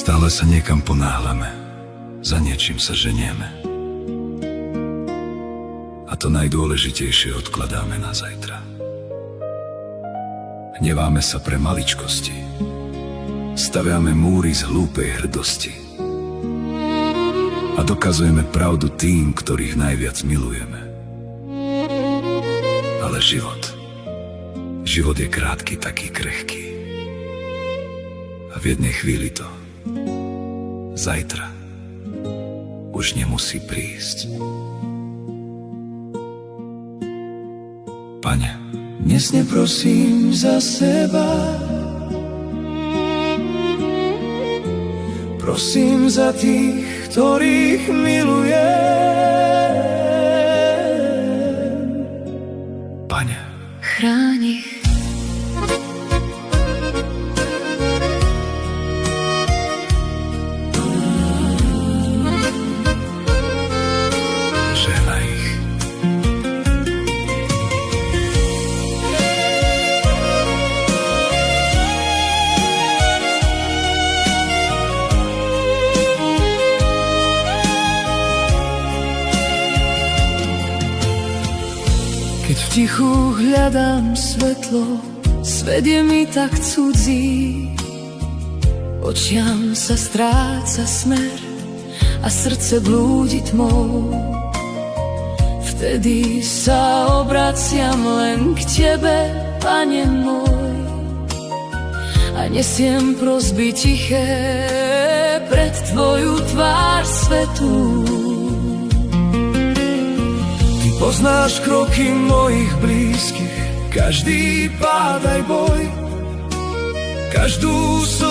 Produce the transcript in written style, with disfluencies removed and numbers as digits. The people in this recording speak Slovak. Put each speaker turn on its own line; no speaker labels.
Stále sa niekam ponáhľame, za niečím sa ženieme. A to najdôležitejšie odkladáme na zajtra. Hneváme sa pre maličkosti, staviame múry z hlúpej hrdosti a dokazujeme pravdu tým, ktorých najviac milujeme. Ale život je krátky, taký krehký. A v jednej chvíli to zajtra už nemusí prísť. Pane, dnes neprosím za seba, prosím za tých, ktorých milujem. Pane,
chráň ich.
žehnaj ich.
Keď v tichu hľadám svetlo, svet je mi tak cudzí. Očiam sa stráca smer a srdce blúdi tmou. Vtedy sa obraciam len k Tebe, Pane môj, a nesiem prosby tiché pred Tvoju tvár svetú.
Poznáš kroky mojich blízkych, každý pád aj boj, každú slzu